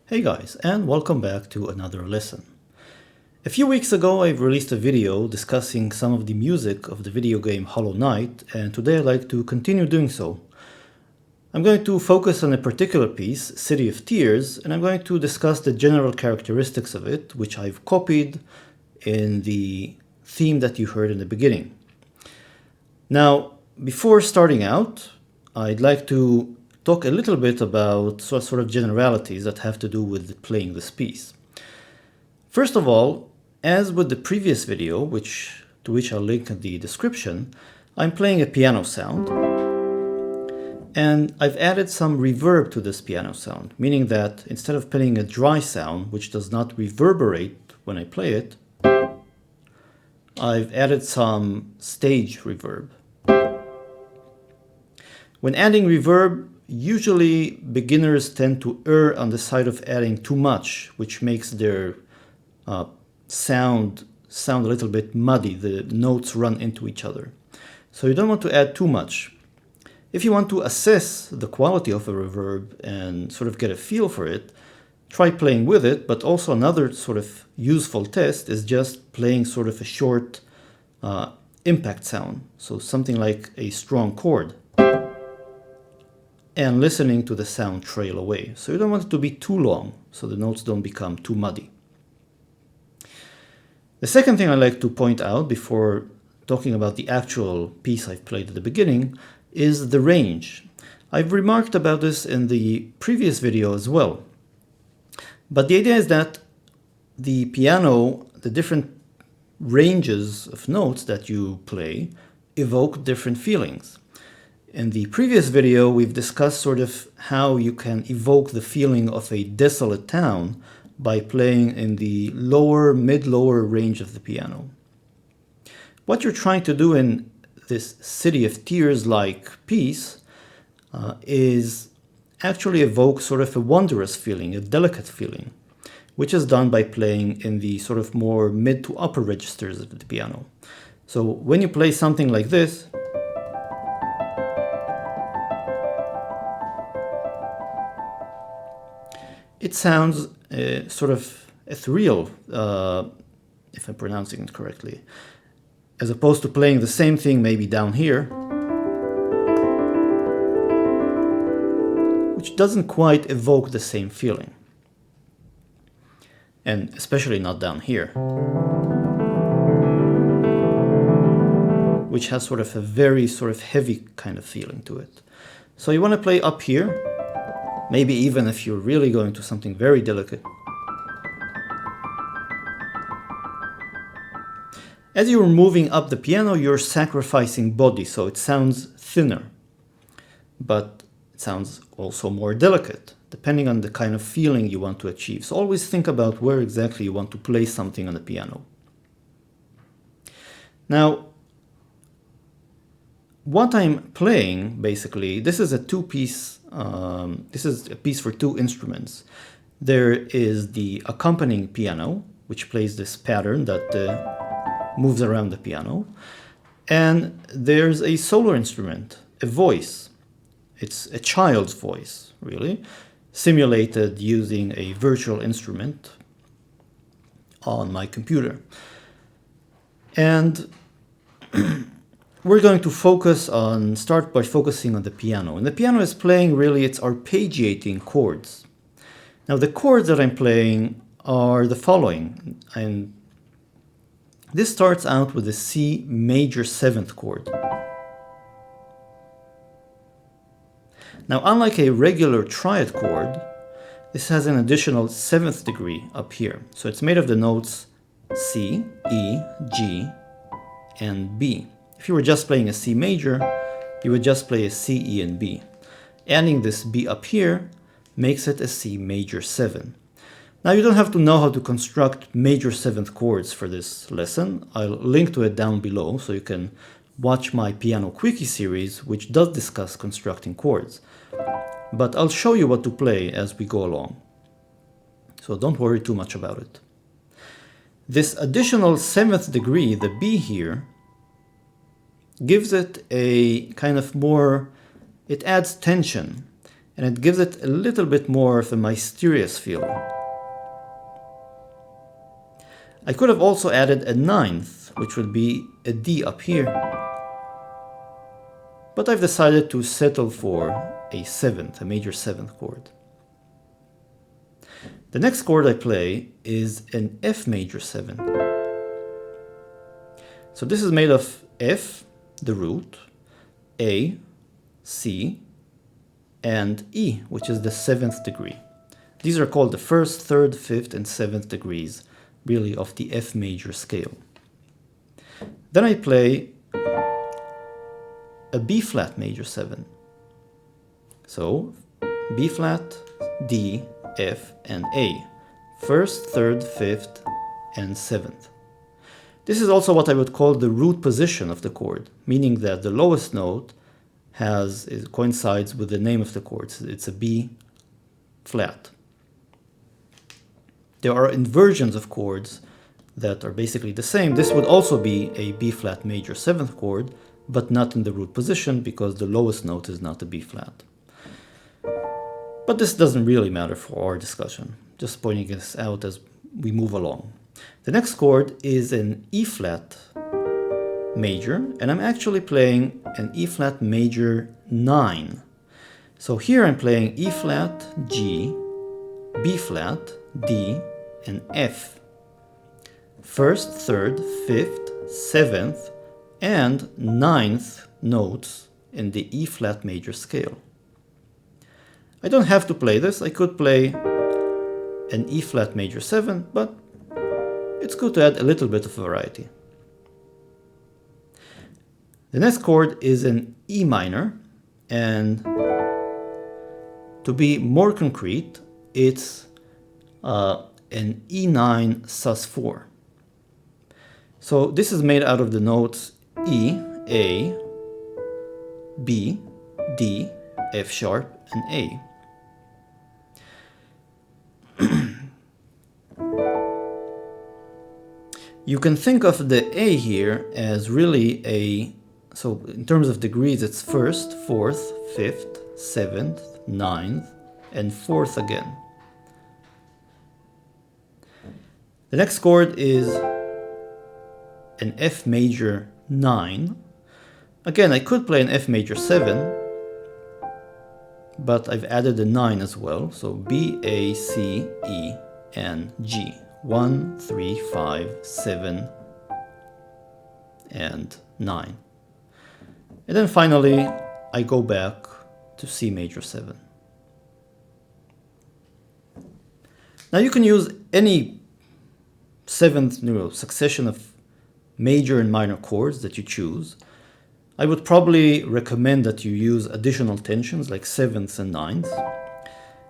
Hey guys, and welcome back to another lesson. A few weeks ago I released a video discussing some of the music of the video game Hollow Knight, and today I'd like to continue doing so. I'm going to focus on a particular piece, City of Tears, and I'm going to discuss the general characteristics of it, which I've copied in the theme that you heard in the beginning. Now, before starting out, I'd like to talk a little bit about sort of generalities that have to do with playing this piece. First of all, as with the previous video, to which I'll link in the description, I'm playing a piano sound, and I've added some reverb to this piano sound, meaning that instead of playing a dry sound, which does not reverberate when I play it, I've added some stage reverb. When adding reverb, usually beginners tend to err on the side of adding too much, which makes their sound a little bit muddy. The notes run into each other. So you don't want to add too much. If you want to assess the quality of a reverb and sort of get a feel for it, try playing with it, but also another sort of useful test is just playing sort of a short impact sound. So something like a strong chord, and listening to the sound trail away. So you don't want it to be too long, so the notes don't become too muddy. The second thing I'd like to point out before talking about the actual piece I've played at the beginning is the range. I've remarked about this in the previous video as well. But the idea is that the piano, the different ranges of notes that you play, evoke different feelings. In the previous video, we've discussed sort of how you can evoke the feeling of a desolate town by playing in the lower, mid-lower range of the piano. What you're trying to do in this City of Tears-like piece is actually evoke sort of a wondrous feeling, a delicate feeling, which is done by playing in the sort of more mid to upper registers of the piano. So when you play something like this, it sounds sort of ethereal, if I'm pronouncing it correctly, as opposed to playing the same thing maybe down here, which doesn't quite evoke the same feeling. And especially not down here, which has sort of a very sort of heavy kind of feeling to it. So you want to play up here, maybe even if you're really going to something very delicate. As you're moving up the piano, you're sacrificing body, so it sounds thinner, but it sounds also more delicate, depending on the kind of feeling you want to achieve. So always think about where exactly you want to play something on the piano. Now, what I'm playing, basically, this is a two-piece, this is a piece for two instruments. There is the accompanying piano, which plays this pattern that moves around the piano. And there's a solo instrument, a voice. It's a child's voice, really, simulated using a virtual instrument on my computer. And we're going to start by focusing on the piano. And the piano is playing really, it's arpeggiating chords. Now the chords that I'm playing are the following. And this starts out with a C major 7th chord. Now unlike a regular triad chord, this has an additional 7th degree up here. So it's made of the notes C, E, G, and B. If you were just playing a C major, you would just play a C, E, and B. Adding this B up here makes it a C major 7. Now you don't have to know how to construct major 7th chords for this lesson. I'll link to it down below so you can watch my piano Quickie series, which does discuss constructing chords. But I'll show you what to play as we go along. So don't worry too much about it. This additional 7th degree, the B here, gives it a kind of more, it adds tension and it gives it a little bit more of a mysterious feeling. I could have also added a ninth, which would be a D up here, but I've decided to settle for a seventh, a major seventh chord. The next chord I play is an F major 7. So this is made of F, the root, A, C, and E, which is the 7th degree. These are called the 1st, 3rd, 5th, and 7th degrees, really, of the F major scale. Then I play a B flat major 7. So B flat, D, F, and A. 1st, 3rd, 5th, and 7th. This is also what I would call the root position of the chord, meaning that the lowest note coincides with the name of the chord. It's a B flat. There are inversions of chords that are basically the same. This would also be a B flat major 7th chord, but not in the root position because the lowest note is not a B flat. But this doesn't really matter for our discussion, just pointing this out as we move along. The next chord is an E flat major, and I'm actually playing an E flat major 9. So here I'm playing E flat, G, B flat, D, and F. 1st, 3rd, 5th, 7th, and 9th notes in the E flat major scale. I don't have to play this. I could play an E flat major 7, but it's good to add a little bit of variety. The next chord is an E minor, and to be more concrete, it's an E9 sus4. So this is made out of the notes E, A, B, D, F sharp, and A. You can think of the A here as really so in terms of degrees, it's 1st, 4th, 5th, 7th, 9th, and 4th again. The next chord is an F major 9. Again, I could play an F major 7, but I've added a 9 as well. So B, A, C, E, and G. 1, 3, 5, 7, and 9. And then finally, I go back to C major 7. Now you can use any seventh succession of major and minor chords that you choose. I would probably recommend that you use additional tensions like 7ths and 9ths.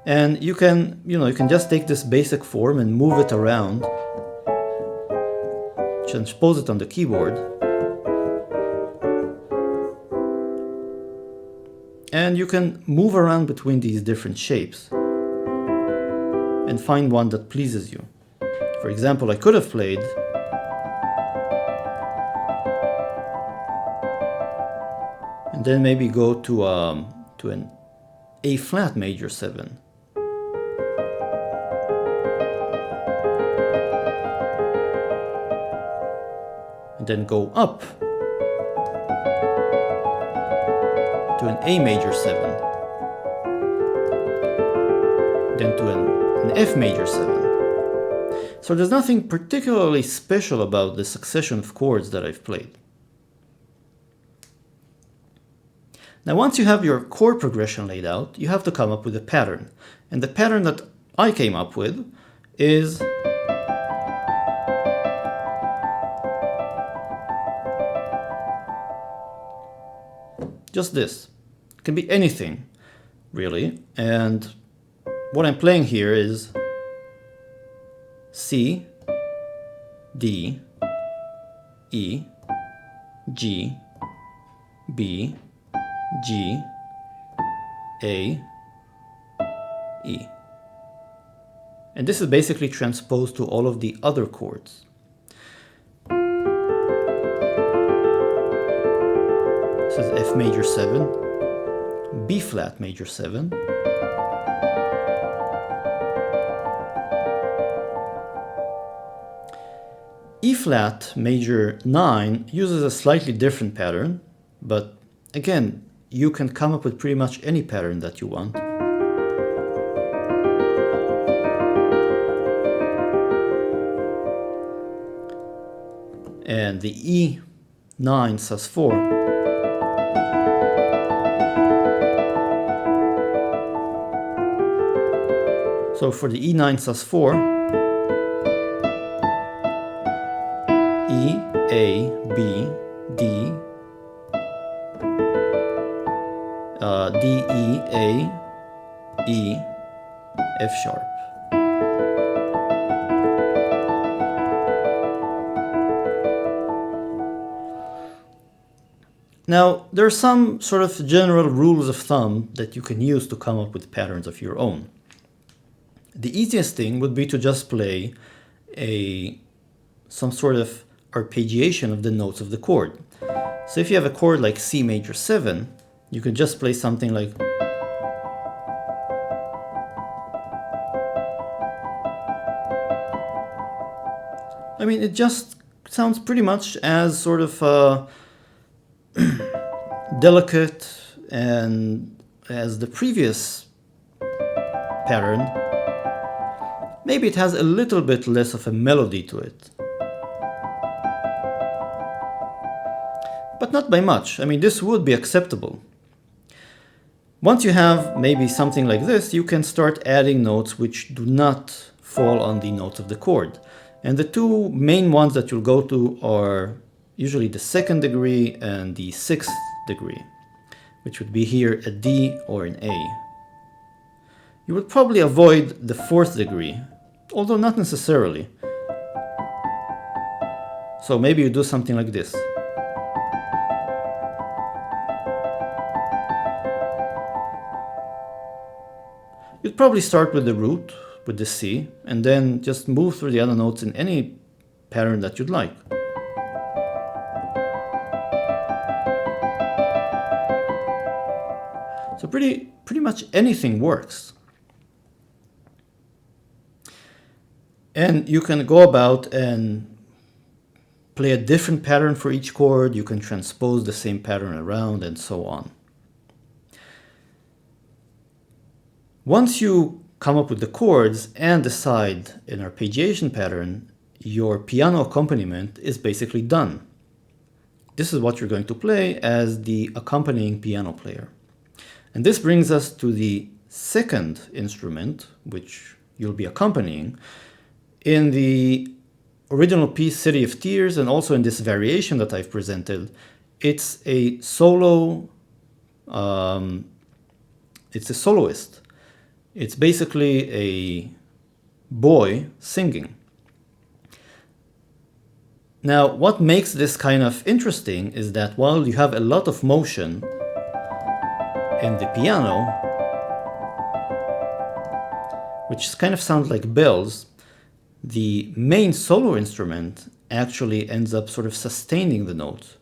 And you can just take this basic form and move it around, transpose it on the keyboard, and you can move around between these different shapes and find one that pleases you. For example, I could have played and then maybe go to an A flat major 7. And then go up to an A major 7. Then to an F major 7. So there's nothing particularly special about the succession of chords that I've played. Now once you have your chord progression laid out, you have to come up with a pattern. And the pattern that I came up with is just this. It can be anything, really. And what I'm playing here is C, D, E, G, B, G, A, E. And this is basically transposed to all of the other chords. This is F major 7, B flat major 7, E flat major 9 uses a slightly different pattern, but again, you can come up with pretty much any pattern that you want. And the E9 sus4 so for the E9 sus4, E, A, B, D, D, E, A, E, F sharp. Now, there are some sort of general rules of thumb that you can use to come up with patterns of your own. The easiest thing would be to just play some sort of arpeggiation of the notes of the chord. So if you have a chord like C major 7, you can just play something like it just sounds pretty much as sort of delicate and as the previous pattern. Maybe it has a little bit less of a melody to it. But not by much. This would be acceptable. Once you have maybe something like this, you can start adding notes which do not fall on the notes of the chord. And the two main ones that you'll go to are usually the 2nd degree and the 6th degree, which would be here a D or an A. You would probably avoid the 4th degree, although not necessarily. So maybe you do something like this. You'd probably start with the root, with the C, and then just move through the other notes in any pattern that you'd like. So pretty much anything works. And you can go about and play a different pattern for each chord. You can transpose the same pattern around and so on. Once you come up with the chords and decide an arpeggiation pattern, your piano accompaniment is basically done. This is what you're going to play as the accompanying piano player. And this brings us to the 2nd instrument, which you'll be accompanying. In the original piece, City of Tears, and also in this variation that I've presented, it's a solo, it's a soloist. It's basically a boy singing. Now, what makes this kind of interesting is that while you have a lot of motion in the piano, which kind of sounds like bells, the main solo instrument actually ends up sort of sustaining the notes.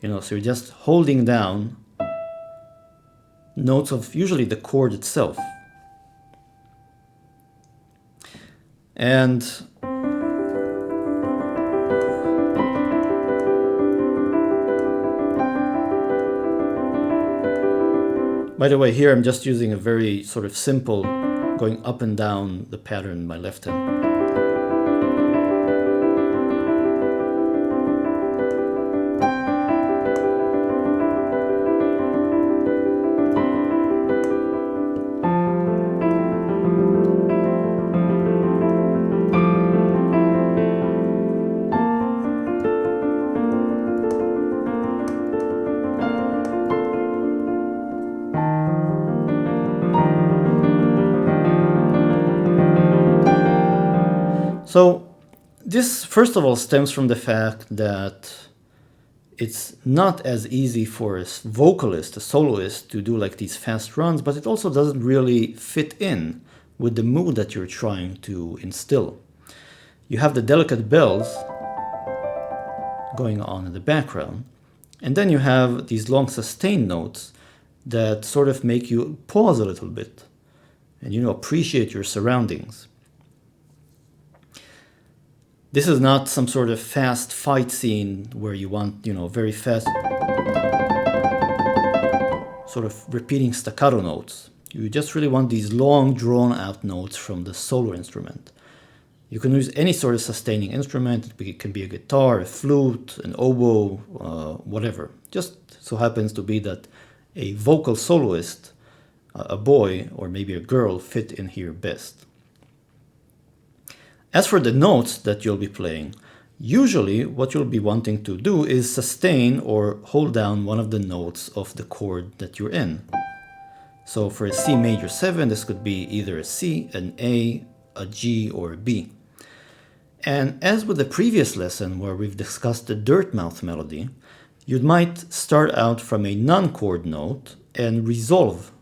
So you're just holding down notes of usually the chord itself. And by the way, here I'm just using a very sort of simple going up and down the pattern in my left hand. So this, first of all, stems from the fact that it's not as easy for a vocalist, a soloist, to do like these fast runs, but it also doesn't really fit in with the mood that you're trying to instill. You have the delicate bells going on in the background, and then you have these long sustained notes that sort of make you pause a little bit and appreciate your surroundings. This is not some sort of fast fight scene where you want, very fast, sort of repeating staccato notes. You just really want these long, drawn-out notes from the solo instrument. You can use any sort of sustaining instrument. It can be a guitar, a flute, an oboe, whatever. Just so happens to be that a vocal soloist, a boy or maybe a girl, fit in here best. As for the notes that you'll be playing, usually what you'll be wanting to do is sustain or hold down one of the notes of the chord that you're in. So for a C major 7, this could be either a C, an A, G, or a B. And as with the previous lesson where we've discussed the dirt mouth melody, you might start out from a non-chord note and resolve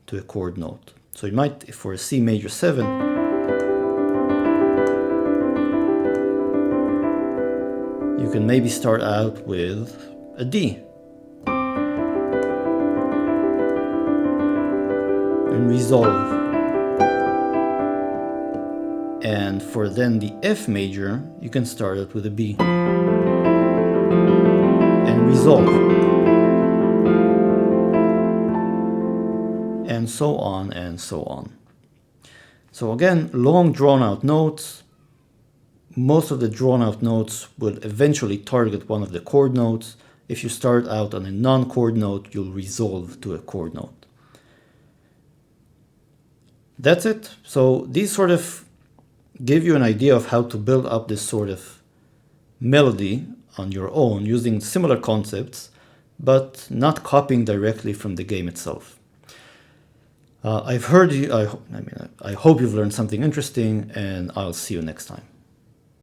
to a chord note. So you might, for a C major 7, you can maybe start out with a D and resolve. And for then the F major, you can start out with a B and resolve. And so on and so on. So again, long drawn out notes. Most of the drawn out notes will eventually target one of the chord notes. If you start out on a non-chord note, you'll resolve to a chord note. That's it. So these sort of give you an idea of how to build up this sort of melody on your own using similar concepts, but not copying directly from the game itself. I hope you've learned something interesting, and I'll see you next time.